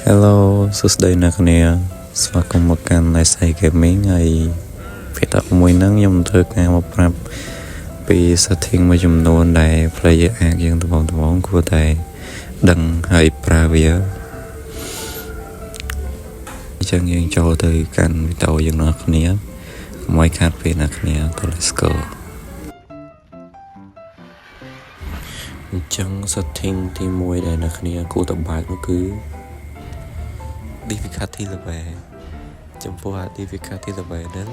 Hello សួស្តីអ្នកនាងស្វាគមន៍មកកាន់ SI Gaming ហើយវីដេអូមួយហ្នឹងខ្ញុំធ្វើការមកប្រាប់ពី setting មួយចំនួនដែល player អាចយើងត្បូងគួរតែដឹងហើយប្រើវាអញ្ចឹងយើងចូលទៅកាន់វីដេអូយើងអ្នកគ្នាកុំឲ្យខាតពេលអ្នកគ្នាទៅ Let's go អញ្ចឹង setting ទី1ដែលអ្នកគ្នាគួរតែបើកនោះគឺ difficulty level ចំពោះ difficulty level ហ្នឹង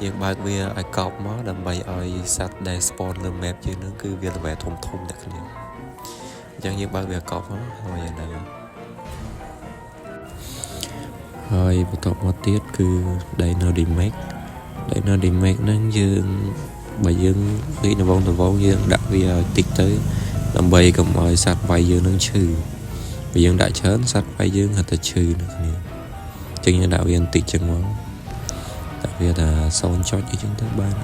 យើងបើកវាឲ្យកប់មកដើម្បីឲ្យសត្វដែល spawn លើ map យើងហ្នឹងគឺវា level ធំអ្នកគ្នាអញ្ចឹងយើងបើកវាឲ្យកប់មកហើយហ្នឹងហើយបន្តមកទៀតគឺ Dynamic ហ្នឹងយើងបើយើងពីដំបងយើងដាក់វាឲ្យតិចទៅដើម្បីកុំឲ្យសត្វវាយយើងនឹងឈឺបើយើងដាក់ច្រើនសត្វវាយយើងហត់តែឈឺអ្នកគ្នាអញ្ចឹងយើងដាក់វាបន្តិចចឹងមកដាក់វាថា0ចុចអីចឹងទៅបាន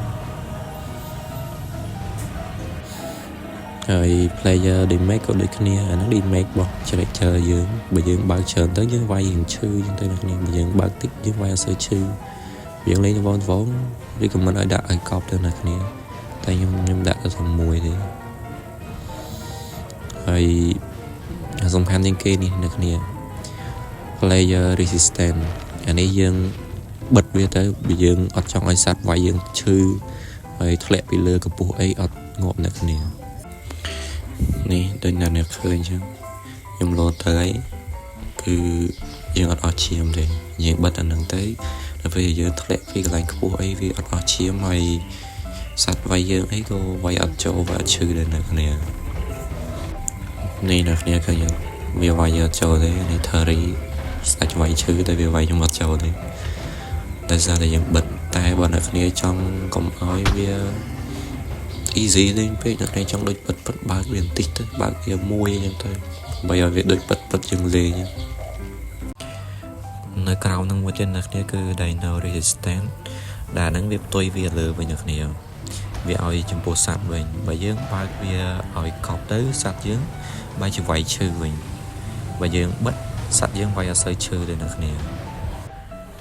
ហើយ player damage ក៏ដូចគ្នាអាហ្នឹង damage របស់ character យើងបើយើងបើកច្រើនទៅយើងវាយយើងឈឺចឹងទៅអ្នកគ្នាបើយើងបើកតិចយើងវាយអត់សូវឈឺយើងលេងដំបងឬក៏មិនឲ្យដាក់ឲ្យកប់ទៅអ្នកគ្នាតែខ្ញុំដាក់ទៅទាំងមួយទេហើយសំខាន់ជាងគេនេះអ្នកគ្នា player resistance អានេះយើងបិទវាទៅបើយើងអត់ចង់ឲ្យសត្វវាយយើងឈឺហើយធ្លាក់ពីលើកម្ពស់អីអត់ងាប់អ្នកគ្នានេះដូចអ្នកឃើញចឹងខ្ញុំលោតទៅហើយគឺយើងអត់អស់ឈាមទេយើងបិទអាហ្នឹងទៅដល់ពេលយើងធ្លាក់ពីកន្លែងខ្ពស់អីវាអត់អស់ឈាមហើយសត្វវាយយើងអីក៏វាយអត់ចូលវាអត់ឈឺដែរអ្នកគ្នានេះអ្នកគ្នាឃើញវាវាយអត់ចូលទេនេះថារីស្ដាច់វាយឈឺតែវាវាយខ្ញុំអត់ចូលទេតែសារតែយើងបិទតែបើអ្នកគ្នាចង់កុំឲ្យវា easy លេងពេកអ្នកគ្នាចង់ដូចបិទបើកវាបន្តិចទៅបើកវាមួយអញ្ចឹងទៅបើឲ្យវាដូចបិទយើងលេងនៅក្រៅហ្នឹងមួយទៀតអ្នកគ្នាគឺ Dino Resistance ដែលហ្នឹងវាផ្ទុយវាលើវិញអ្នកគ្នាវាឲ្យចំពោះសត្វវិញបើយើងបើកវាឲ្យកប់ទៅសត្វយើងបែរជាវាយឈឺវិញបើយើងបិទសត្វយើងវាយអត់សូវឈឺទេអ្នកគ្នា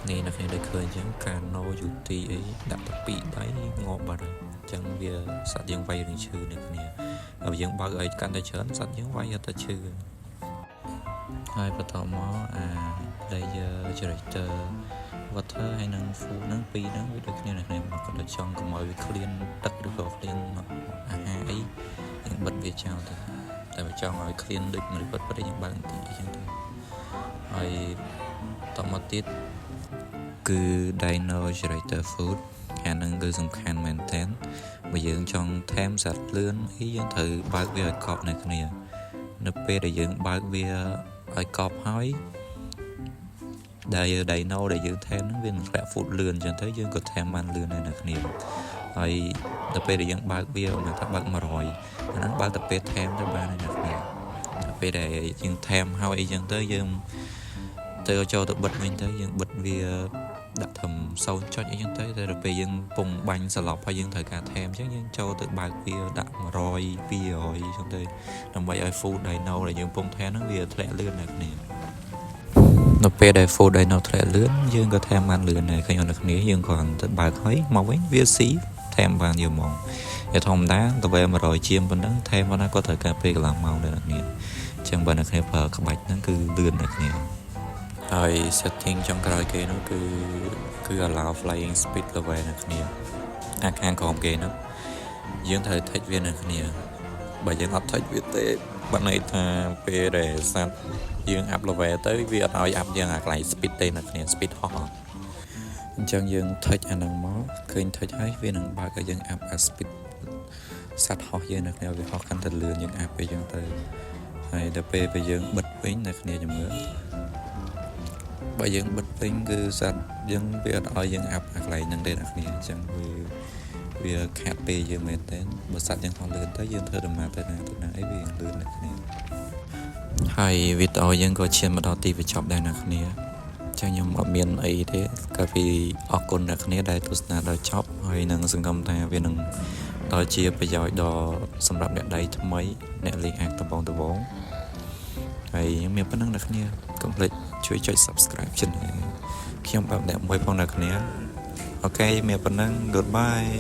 នេះអ្នកគ្នាដូចឃើញអញ្ចឹងកាណូយូទីអីដាក់ទៅពីដៃងាប់បាត់ហើយអញ្ចឹងវាសត្វយើងវាយនឹងឈឺអ្នកគ្នាហើយយើងបើកឲ្យកាន់តែច្រើនសត្វយើងវាយអត់ទៅឈឺហើយបន្តមកlayer character water ហើយនឹង food ហ្នឹងពីរហ្នឹងវាដូចគ្នាអ្នកគ្នាមកគាត់ទៅចង់កុំឲ្យវាឃ្លានទឹកឬក៏ឃ្លានអាហារអីយើងបិទវាចោលទៅតែបើចង់ឲ្យឃ្លានដូចមនុស្សពិតៗយើងបើកបន្តិចអញ្ចឹងទៅហើយតមកទៀតគឺ Dino Generator Food អាហ្នឹងគឺសំខាន់មែនតើបើយើងចង់ថែមសត្វលឿនអីយើងត្រូវបើកវាឲ្យកប់នៅគ្នានៅពេលដែលយើងបើកវាឲ្យកប់ហើយដែល Dino ដែលយើងថែមហ្នឹងវានឹងធ្លាក់ food លឿនអញ្ចឹងទៅយើងក៏ថែមបានលឿនដែរនៅគ្នាហើយដល់ពេលដែលយើងបើកវាមិនថាបើក100អាហ្នឹងបើកតែពេលថែមទៅបានហើយនៅគ្នាដល់ពេលដែលយើងថែមហើយអីចឹងទៅយើងទៅចូលទៅបិទវិញទៅយើងបិទវាដាក់ធំ0ចុចអីចឹងទៅតែដល់ពេលយើងពងបាញ់សឡប់ហើយយើងត្រូវការថែមអញ្ចឹងយើងចូលទៅបើកវាដាក់100 200អីចឹងទៅដើម្បីឲ្យ food Dino ដែលយើងពងថែមហ្នឹងវាធ្លាក់លឿននៅគ្នានៅពេលដែល food Dino ធ្លាក់លឿនយើងក៏ថែមបានលឿនដែរឃើញអត់គ្នាយើងគ្រាន់តែបើកហើយមកវិញវាស៊ីថែមបានយូរម៉ោងតែធម្មតាទៅពេល100ជាងប៉ុណ្ណឹងថែមប៉ុណ្ណាក៏ត្រូវការពេលកន្លងម៉ោងដែរអ្នកគ្នាអញ្ចឹងបើអ្នកគ្នាប្រើក្បាច់ហ្នឹងគឺលឿនអ្នកគ្នាហើយ setting ចុងក្រោយគេនោះគឺ allow flying speed level អ្នកគ្នាខាងក្រោមគេនោះយើងត្រូវ touch វាអ្នកគ្នាបើយើងអត់ touch វាទេបើន័យថាពេលដែលសត្វយើង up level ទៅវាអត់ឲ្យ up យើងអាកន្លែង speed ទេអ្នកគ្នា speed ហោះអញ្ចឹងយើង touch អាហ្នឹងមកឃើញ touch ហើយវានឹងបើកឲ្យយើង up speed សត្វហោះយើងអ្នកគ្នាវាហោះកាន់តែលឿនយើង up អីចឹងទៅហើយដល់ពេលយើងបិទវិញអ្នកគ្នាជំរឿបើយើងបិទវិញគឺសត្វយើងវាអត់ឲ្យយើងអាប់អាកន្លែងហ្នឹងទេអ្នកគ្នាអញ្ចឹងវាខាត់ពេលយើងមែនតើបើសត្វយើងហោះលឿនទៅយើងធ្វើដំណើរទៅណាអីវាលឿនអ្នកគ្នាហើយវីដេអូយើងក៏ឈានមកដល់ទីបញ្ចប់ដែរអ្នកគ្នាអញ្ចឹងខ្ញុំអត់មានអីទេក៏ពីអរគុណអ្នកគ្នាដែលទស្សនាដល់ចប់ហើយនឹងសង្ឃឹមថាវានឹងដល់ជាប្រយោជន៍ដល់សម្រាប់អ្នកដៃថ្មីអ្នកលេងអាកដំបង ហើយមានប៉ុណ្ណឹងអ្នកគ្នាកុំភ្លេចជួយចុច subscribe channel ខ្ញុំបាទអ្នកមួយផងអ្នកគ្នាអូខេមានប៉ុណ្ណឹង goodbye